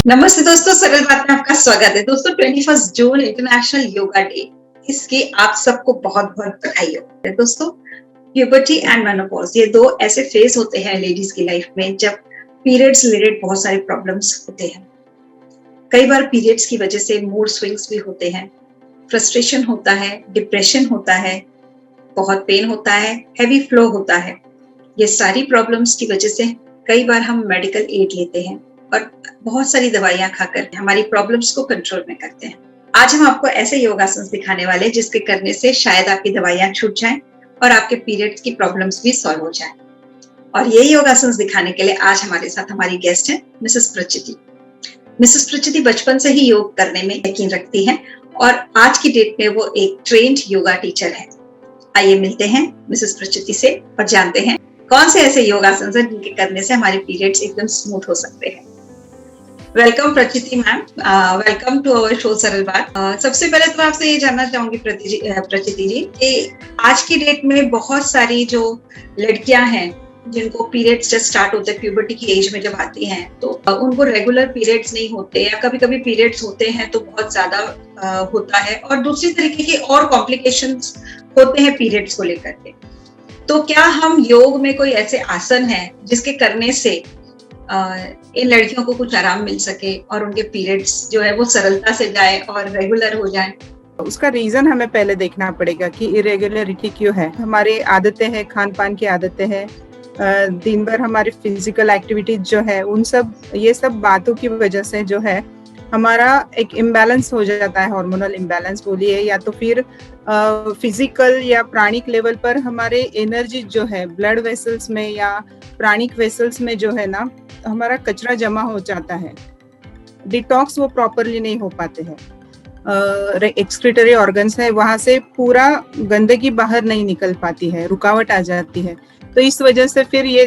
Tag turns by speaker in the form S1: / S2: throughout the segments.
S1: नमस्ते दोस्तों, सरल बात में आपका स्वागत है। दोस्तों 21 जून इंटरनेशनल योगा डे। इसकी आप सबको बहुत बहुत बधाई हो। दोस्तों प्यूबर्टी एंड मेनोपॉज ये दो ऐसे फेज होते हैं लेडीज की लाइफ में जब पीरियड्स रिलेटेड बहुत सारे प्रॉब्लम्स होते हैं। कई बार पीरियड्स की वजह से मूड स्विंग्स भी होते हैं, फ्रस्ट्रेशन होता है, डिप्रेशन होता है, बहुत पेन होता है, हैवी फ्लो होता है। ये सारी प्रॉब्लम्स की वजह से कई बार हम मेडिकल एड लेते हैं और बहुत सारी दवाइयां खाकर हमारी प्रॉब्लम्स को कंट्रोल में करते हैं। आज हम आपको ऐसे योगासन दिखाने वाले हैं जिसके करने से शायद आपकी दवाइयां छूट जाएं और आपके पीरियड्स की प्रॉब्लम्स भी सॉल्व हो जाएं। और ये योगासन दिखाने के लिए आज हमारे साथ हमारी गेस्ट है मिसेस प्रचिति। मिसेस प्रचिति बचपन से ही योग करने में यकीन रखती हैं और आज की डेट में वो एक ट्रेन्ड योगा टीचर है। आइए मिलते हैं मिसेस प्रचिति से और जानते हैं कौन से ऐसे योगासन हैं जिनके करने से हमारे पीरियड्स एकदम स्मूथ हो सकते हैं। Welcome Prachiti ma'am, welcome to our show Saral Baat. सबसे पहले तो मैं आपसे ये जानना चाहूंगी प्रचिति जी कि आज की डेट में बहुत सारी जो लड़कियां हैं जिनको पीरियड्स जब स्टार्ट होते हैं, प्यूबर्टी की एज में जब आती हैं तो उनको रेगुलर पीरियड्स नहीं होते या कभी कभी पीरियड्स होते हैं तो बहुत ज्यादा होता है और दूसरी तरीके के और कॉम्प्लिकेशंस होते हैं पीरियड्स को लेकर के। तो क्या हम योग में कोई ऐसे आसन हैं जिसके करने से इन लड़कियों को कुछ आराम मिल सके और उनके पीरियड्स जो है वो सरलता से जाए और रेगुलर हो जाए?
S2: उसका रीजन हमें पहले देखना पड़ेगा कि इरेगुलरिटी क्यों है। हमारी आदतें हैं, खान पान की आदतें हैं, दिन भर हमारी फिजिकल एक्टिविटीज जो है ये सब बातों की वजह से जो है हमारा एक इम्बैलेंस हो जाता है। हार्मोनल इम्बैलेंस बोलिए या तो फिर फिजिकल या प्राणिक लेवल पर हमारे एनर्जी जो है ब्लड वेसल्स में या प्राणिक वेसल्स में जो है ना हमारा कचरा जमा हो जाता है। डिटॉक्स वो प्रॉपरली नहीं हो पाते हैं। एक्सक्रीटरी ऑर्गन्स है, वहां से पूरा गंदगी बाहर नहीं निकल पाती है, रुकावट आ जाती है। तो इस वजह से फिर ये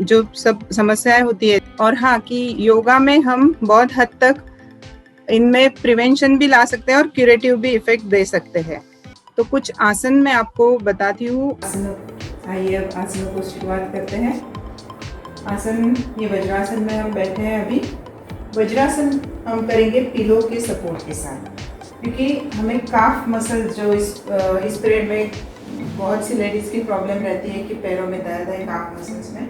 S2: जो सब समस्याएं होती है। और हाँ कि योगा में हम बहुत हद तक इनमें प्रिवेंशन भी ला सकते हैं और क्यूरेटिव भी इफेक्ट दे सकते हैं। तो कुछ आसन मैं आपको बताती हूँ। आइए अब आसनों को शुरुआत करते हैं। आसन ये वज्रासन में हम बैठे हैं अभी। वज्रासन हम करेंगे पिलो के सपोर्ट के साथ, क्योंकि हमें काफ मसल जो इस पीरियड में बहुत सी लेडीज़ की प्रॉब्लम रहती है कि पैरों में दर्द है काफ मसल्स में।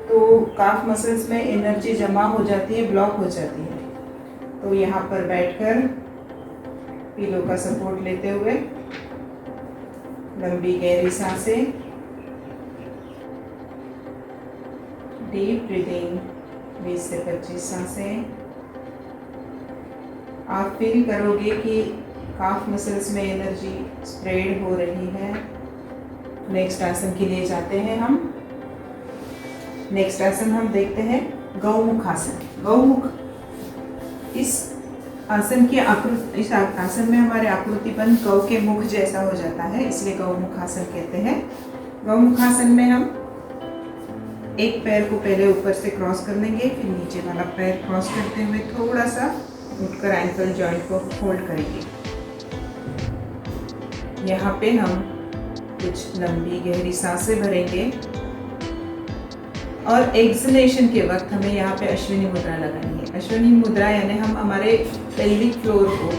S2: तो काफ मसल्स में एनर्जी जमा हो जाती है, ब्लॉक हो जाती है। तो यहाँ पर बैठकर पिलो का सपोर्ट लेते हुए लंबी गहरी सांसें, डीप ब्रीदिंग 20 से 25 सांसें। आप फील करोगे कि काफ मसल्स में एनर्जी स्प्रेड हो रही है। नेक्स्ट आसन के लिए जाते हैं हम। नेक्स्ट आसन हम देखते हैं गौमुख आसन। गौमुख इस आसन में हमारे आकृतिबंध गौ के मुख जैसा हो जाता है, इसलिए गौमुख आसन कहते हैं। गौमुख आसन में हम एक पैर को पहले ऊपर से क्रॉस कर लेंगे, फिर नीचे वाला पैर क्रॉस करते हुए थोड़ा सा उठकर एंकल जॉइंट को होल्ड करेंगे। यहाँ पे हम कुछ लंबी गहरी सांसें भरेंगे और एक्सलेशन के वक्त हमें यहाँ पे अश्विनी मुद्रा लगानी है। अश्विनी मुद्रा यानी हम हमारे पेल्विक फ्लोर को,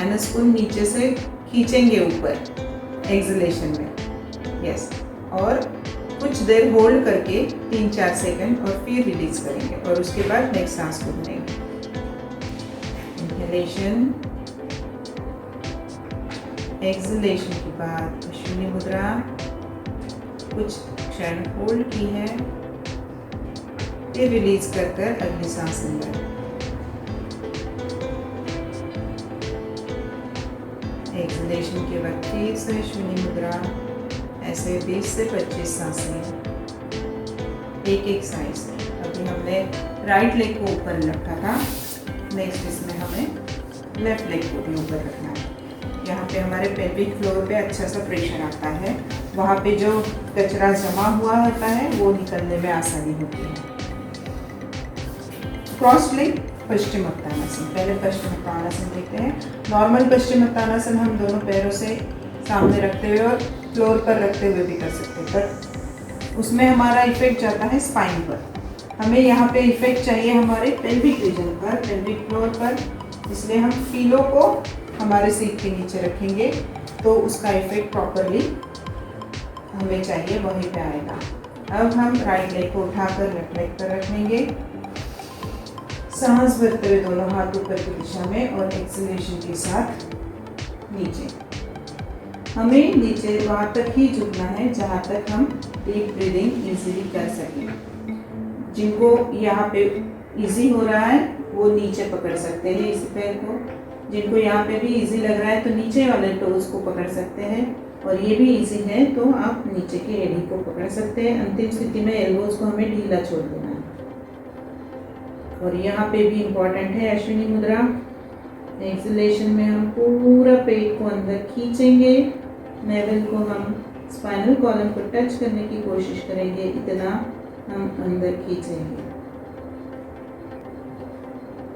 S2: एनस को नीचे से खींचेंगे ऊपर एक्सलेशन में। यस, और कुछ देर होल्ड करके 3-4 सेकंड और फिर रिलीज करेंगे और उसके बाद नेक्स्ट सांस को भरेंगे। इनहेलेशन, एक्सलेशन के बाद अश्विनी मुद्रा, कुछ क्षण होल्ड की है, फिर रिलीज कर अगली सांस अंदर। एक्सलेशन के बाद फिर से अश्विनी मुद्रा, ऐसे 20 से 25 सांसें, एक साइड से। अभी हमने राइट लेग को ऊपर रखा था, नेक्स्ट इसमें हमें लेफ्ट लेग को भी ऊपर रखना है। यहाँ पे हमारे पेल्विक फ्लोर पे अच्छा सा प्रेशर आता है, वहाँ पे जो कचरा जमा हुआ होता है वो निकलने में आसानी होती है। Cross leg Paschimottanasana. पहले पश्चिमोत्तानासन देखते हैं। नॉर्मल पश्चिमोत्तानासन हम दोनों पैरों से सामने रखते हुए और फ्लोर पर रखते हुए भी कर सकते हैं, पर उसमें हमारा इफेक्ट जाता है स्पाइन पर। हमें यहाँ पे इफेक्ट चाहिए हमारे पेल्विक रीजन पर, पेल्विक फ्लोर पर, इसलिए हम पीलो को हमारे सीट के नीचे रखेंगे तो उसका इफेक्ट प्रॉपरली हमें चाहिए वहीं पे आएगा। अब हम राइट लेग को उठाकर लेफ्ट लेग पर रखेंगे, सांस भरते हुए दोनों हाथ ऊपर की दिशा में और एक्सेलेरेशन के साथ नीचे। हमें नीचे वहाँ तक ही झुकना है जहाँ तक हम डीप ब्रीदिंग इजीली कर सकें। जिनको यहाँ पे इजी हो रहा है वो नीचे पकड़ सकते हैं इस पैर को, जिनको यहाँ पे भी इजी लग रहा है तो नीचे वाले टोज को पकड़ सकते हैं, और ये भी इजी है तो आप नीचे के एड़ी को पकड़ सकते हैं। अंतिम स्थिति में एल्बोज को हमें ढीला छोड़ देना है। और यहाँ पे भी इम्पोर्टेंट है अश्विनी मुद्रा। एक्सलेशन में हम पूरा पेट को अंदर खींचेंगे, नेवल को हम स्पाइनल कॉलम को टच करने की कोशिश करेंगे, इतना हम अंदर खींचेंगे।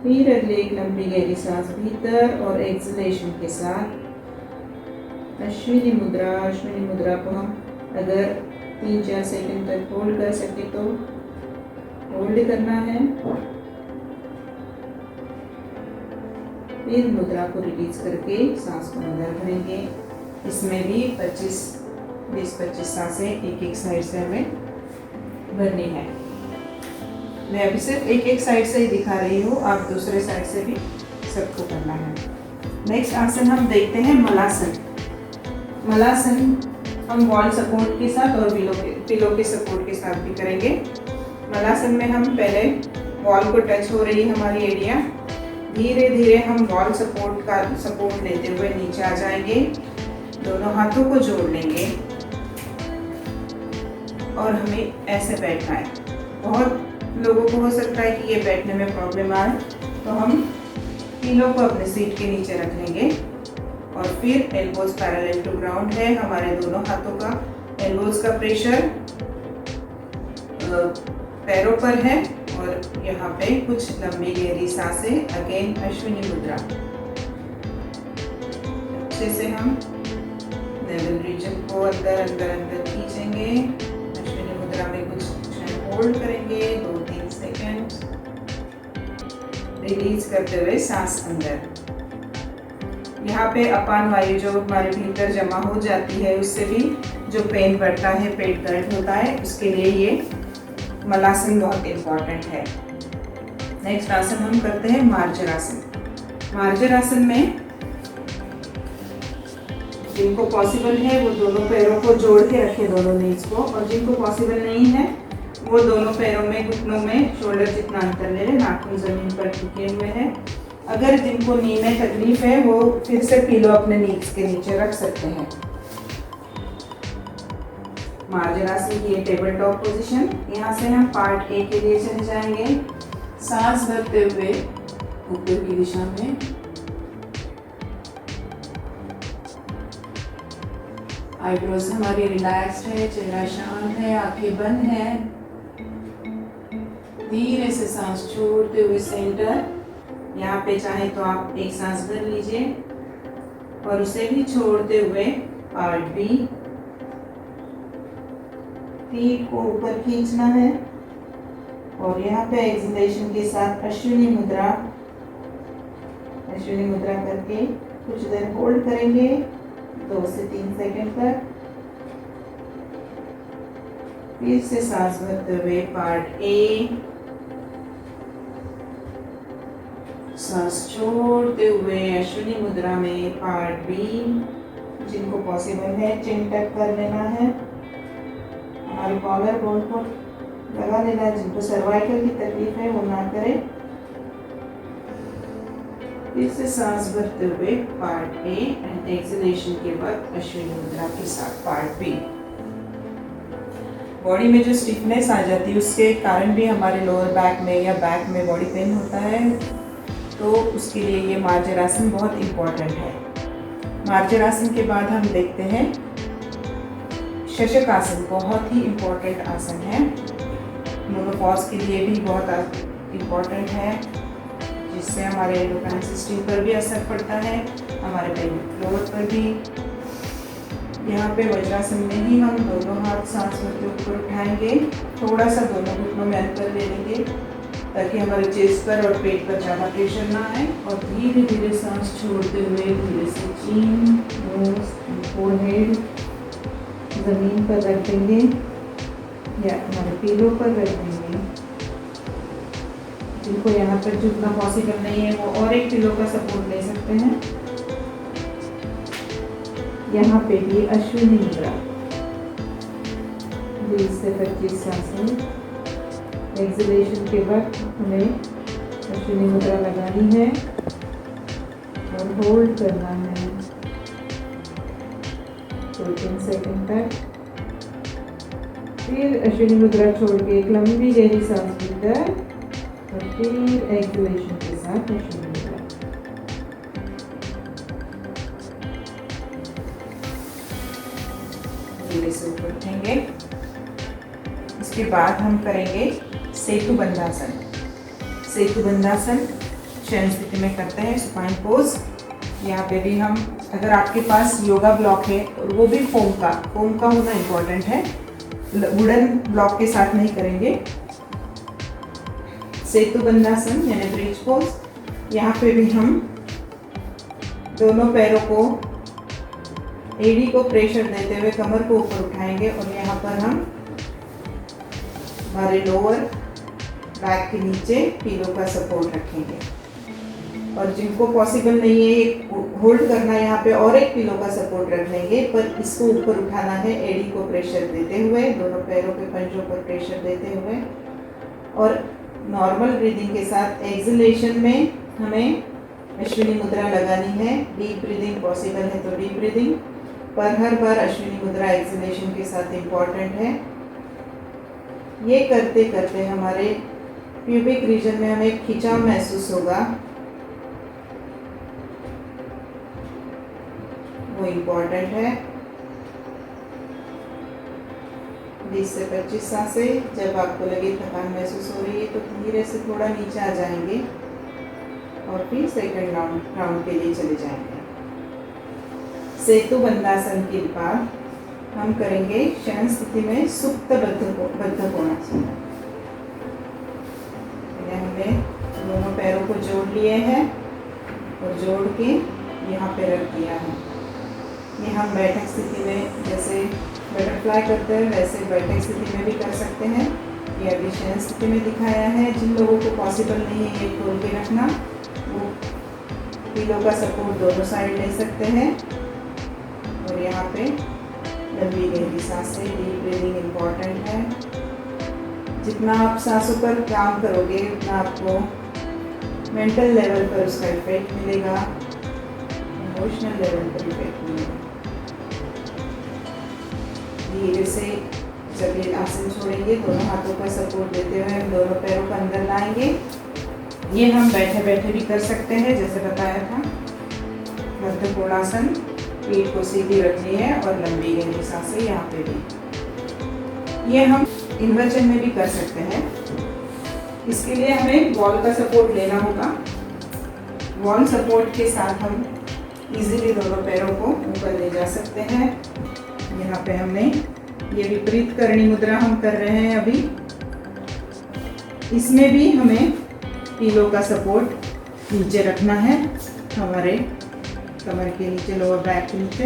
S2: फिर अगले एक लंबी गहरी सांस भीतर और एक्सलेशन के साथ अश्विनी मुद्रा को हम अगर 3-4 सेकंड तक होल्ड कर सके तो होल्ड करना है। फिर मुद्रा को रिलीज करके सांस को अंदर भरेंगे। इसमें भी 20-25 सांसें एक साइड से हमें भरनी है। मैं अभी सिर्फ एक साइड से ही दिखा रही हूँ, आप दूसरे साइड से भी सबको करना है। नेक्स्ट आसन हम देखते हैं मलासन। मलासन हम वॉल सपोर्ट के साथ और पिलो के सपोर्ट के साथ भी करेंगे। मलासन में हम पहले वॉल को टच हो रही है हमारी एरिया, धीरे धीरे हम वॉल सपोर्ट लेते हुए नीचे आ जाएंगे, दोनों हाथों को जोड़ लेंगे और हमें ऐसे बैठना है। बहुत लोगों को हो सकता है कि ये बैठने में प्रॉब्लम आए, तो हम पिलो को अपने सीट के नीचे रख लेंगे और फिर एल्बोज पैरेलल टू ग्राउंड है। हमारे दोनों हाथों का एल्बोज का प्रेशर पैरों पर है और यहाँ पे कुछ लंबी गहरी सांसें। अगेन अश्विनी मुद्रा, अच्छे से हम नेवल रीजन को अंदर खींचेंगे। अश्विनी मुद्रा में कुछ होल्ड करेंगे 2-3 सेकंड, रिलीज करते हुए सांस अंदर। यहाँ पे अपान वायु जो हमारे भीतर जमा हो जाती है उससे भी जो पेन बढ़ता है, पेट दर्द होता है, उसके लिए ये मलासन बहुत इम्पॉर्टेंट है। नेक्स्ट आसन हम करते हैं मार्जरासन। मार्जरासन में जिनको पॉसिबल है वो दोनों पैरों को जोड़ के रखे, दोनों नीज को, और जिनको पॉसिबल नहीं है वो दोनों पैरों में, घुटनों में शोल्डर जितना अंतर ले लें, नाखून जमीन पर टिके हुए हैं। अगर जिनको नी में तकलीफ है वो फिर से पिलो अपने नीज के नीचे रख सकते हैं। मार्जरासन की टेबल टॉप पोजीशन। यहाँ से हम पार्ट ए के लिए चले जाएंगे, सांस भरते हुए ऊपर की दिशा में। आईब्रोज हमारी रिलैक्स्ड है, चेहरा शांत है, आंखें बंद है। धीरे से सांस छोड़ते हुए सेंटर, यहाँ पे चाहे तो आप एक सांस भर लीजिए और उसे भी छोड़ते हुए पार्ट बी। पीठ को ऊपर खींचना है और यहाँ पे एक्सलेशन के साथ अश्विनी मुद्रा करके कुछ देर होल्ड करेंगे 2 से 3 सेकंड तक। फिर से सांस भरते हुए पार्ट ए, सांस छोड़ते हुए अश्विनी मुद्रा में पार्ट बी। जिनको पॉसिबल है चिन टक कर लेना है, हमारे कॉलर बोन को लगा लेना है। जिनको सर्वाइकल की तकलीफ है वो ना करें। फिर से सांस भरते हुए पार्ट ए एंड एक्सलेशन के बाद अश्विनी मुद्रा के साथ पार्ट बी। बॉडी में जो स्टिफनेस आ जाती है उसके कारण भी हमारे लोअर बैक में या बैक में बॉडी पेन होता है, तो उसके लिए ये मार्जरासन बहुत इम्पॉर्टेंट है। मार्जरासन के बाद हम देखते हैं शशक आसन। बहुत ही इम्पॉर्टेंट आसन है, मेनोपॉज के लिए भी बहुत इम्पॉर्टेंट है, जिससे हमारे एंडोक्राइन सिस्टम पर भी असर पड़ता है, हमारे पेल्विक फ्लोर पर भी। यहाँ पे वज्रासन में ही हम दोनों हाथ सांस भरते ऊपर उठाएंगे, थोड़ा सा दोनों घुटनों में अंतर ले लेंगे ताकि हमारे चेस्ट पर और पेट पर ज़्यादा प्रेशर ना आए। और धीरे धीरे सांस छोड़ते हुए धीरे से चीन, नोज, फोरहेड ज़मीन पर रख देंगे या हमारे पीलों पर रख देंगे। जिनको यहाँ पर झुकना पॉसिबल नहीं है वो और एक पिलो का सपोर्ट ले सकते हैं। यहाँ पे भी अश्विनी मुद्रा 20 से 25 सांसें। एक्सलेशन के वक्त हमें अश्विनी मुद्रा लगानी है और होल्ड करना है 2-3 सेकंड तक। फिर अश्विनी मुद्रा छोड़ के एक लंबी गहरी सांस भीतर और फिर एक्सलेशन के साथ अश्विनी मुद्रा। धीरे से ऊपर उठेंगे। इसके बाद हम करेंगे सेतु बंधासन। सेतु बंधासन शयन स्थिति में करते हैं, सुपाइन पोज। यहाँ पे भी हम, अगर आपके पास योगा ब्लॉक है और वो भी फोम का होना इम्पोर्टेंट है, वुडन ब्लॉक के साथ नहीं करेंगे। सेतु बंधासन यानी ब्रिज पोज। यहाँ पे भी हम दोनों पैरों को, एड़ी को प्रेशर देते हुए कमर को ऊपर उठाएंगे और यहाँ पर हम हमारे लोअर बैक के नीचे पीलों का सपोर्ट रखेंगे। और जिनको पॉसिबल नहीं है होल्ड करना, यहाँ पे और एक पीलो का सपोर्ट रख लेंगे, पर इसको ऊपर उठाना है एड़ी को प्रेशर देते हुए, दोनों पैरों के पंजों पर प्रेशर देते हुए। और नॉर्मल ब्रीदिंग के साथ एक्सलेशन में हमें अश्विनी मुद्रा लगानी है। डीप ब्रीदिंग पॉसिबल है तो डीप ब्रीदिंग, पर हर बार अश्विनी मुद्रा एक्सलेशन के साथ इम्पॉर्टेंट है। ये करते करते हमारे प्यूबिक रीजन में हमें खिंचाव महसूस होगा, वो इम्पॉर्टेंट है। 20 से 25 सांसें। जब आपको लगे थकान महसूस हो रही है तो धीरे से थोड़ा नीचे आ जाएंगे और फिर सेकंड राउंड के लिए चले जाएंगे। सेतु बंधासन के बाद हम करेंगे शयन स्थिति में सुप्त बद्ध कोणासन। हमने दोनों पैरों को जोड़ लिए हैं और जोड़ के यहाँ पे रख दिया है। ये हम बैठक स्थिति में जैसे बटरफ्लाई करते हैं वैसे बैठक स्थिति में भी कर सकते हैं। ये अभी शयन स्थिति में दिखाया है। जिन लोगों को पॉसिबल नहीं है ये खोल के रखना, वो पीलों का सपोर्ट दोनों साइड ले सकते हैं। और यहाँ पे लंबी गहरी सांसें, डीप ब्रीदिंग इम्पॉर्टेंट है। जितना आप सांसों पर काम करोगे उतना आपको मेंटल लेवल पर उसका इफेक्ट मिलेगा, इमोशनल लेवल पर इफेक्ट मिलेगा। धीरे से जब ये आसन छोड़ेंगे दोनों हाथों का सपोर्ट देते हुए हम दोनों पैरों को अंदर लाएंगे। ये हम बैठे बैठे भी कर सकते हैं जैसे बताया था। बद्ध कोणासन, पीठ को सीधी रखनी है और लंबी गहरी सांसें यहाँ पे भी। ये हम इन्वर्जन में भी कर सकते हैं। इसके लिए हमें वॉल का सपोर्ट लेना होगा। वॉल सपोर्ट के साथ हम इजीली दोनों पैरों को ऊपर ले जा सकते हैं। यहाँ पे हमने ये विपरीत करणी मुद्रा हम कर रहे हैं अभी। इसमें भी हमें पीलों का सपोर्ट नीचे रखना है, हमारे कमर के नीचे, लोअर बैक के नीचे।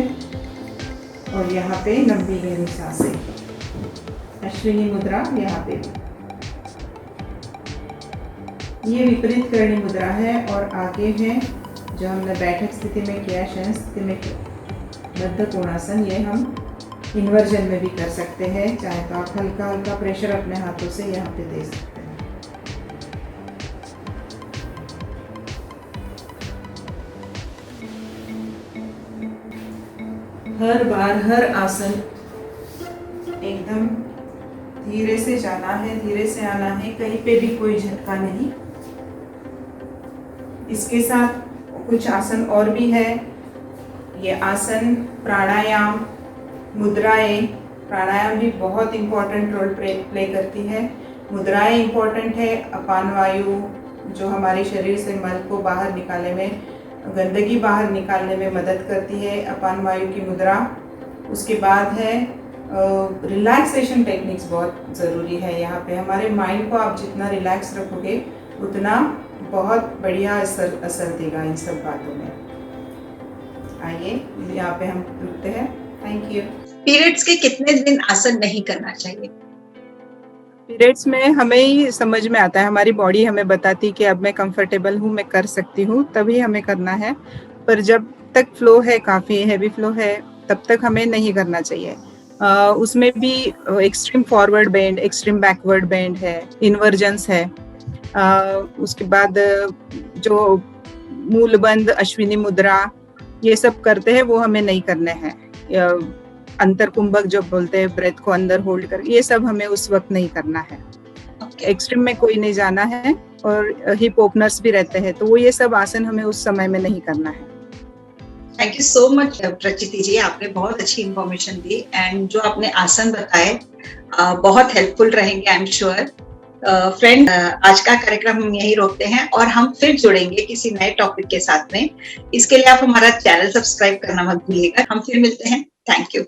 S2: और यहाँ पे लंबी गहरी सांसें, अश्विनी मुद्रा यहाँ पे। ये विपरीत करणी मुद्रा है। और आगे है जो हमने बैठक स्थिति में किया, शयन स्थिति में बद्ध कोणासन, ये हम इन्वर्जन में भी कर सकते हैं। चाहे तो आप हल्का हल्का प्रेशर अपने हाथों से यहाँ पे दे सकते हैं। हर बार हर आसन एकदम धीरे से जाना है, धीरे से आना है, कहीं पे भी कोई झटका नहीं। इसके साथ कुछ आसन और भी है। ये आसन, प्राणायाम, मुद्राएं। प्राणायाम भी बहुत इम्पोर्टेंट रोल प्ले करती है। मुद्राएं इम्पोर्टेंट है। अपान वायु जो हमारे शरीर से मल को बाहर निकालने में, गंदगी बाहर निकालने में मदद करती है, अपान वायु की मुद्रा। उसके बाद है रिलैक्सेशन टेक्निक्स बहुत ज़रूरी है। यहाँ पे हमारे माइंड को आप जितना रिलैक्स रखोगे उतना बहुत बढ़िया असर देगा इन सब बातों में। आइए यहाँ पे हम रुकते हैं। Thank you.
S1: पीरियड्स के कितने दिन आसन नहीं करना चाहिए?
S2: पीरियड्स में हमें ही समझ में आता है, हमारी बॉडी हमें बताती है कि अब मैं कंफर्टेबल हूँ, मैं कर सकती हूँ, तभी हमें करना है। पर जब तक फ्लो है, काफ़ी हैवी फ्लो है, तब तक हमें नहीं करना चाहिए। उसमें भी extreme forward bend, extreme backward bend है, इन्वर्जन्स है। उसके बाद जो मूलबंध, अश्विनी मुद्रा, ये सब करते हैं, वो हमें नहीं करने हैं। अंतर कुंभक जो बोलते हैं, ब्रेथ को अंदर होल्ड कर, ये सब हमें उस वक्त नहीं करना है। एक्सट्रीम में कोई नहीं जाना है, और हिप ओपनर्स भी रहते हैं, तो वो ये सब आसन हमें उस समय में नहीं करना है।
S1: Thank you so much Prachiti जी, आपने बहुत अच्छी इंफॉर्मेशन दी एंड जो आपने आसन बताए बहुत हेल्पफुल रहेंगे, आई एम श्योर। फ्रेंड, आज का कार्यक्रम हम यहीं रोकते हैं और हम फिर जुड़ेंगे किसी नए टॉपिक के साथ में। इसके लिए आप हमारा चैनल सब्सक्राइब करना मत भूलिएगा। हम फिर मिलते हैं। Thank you.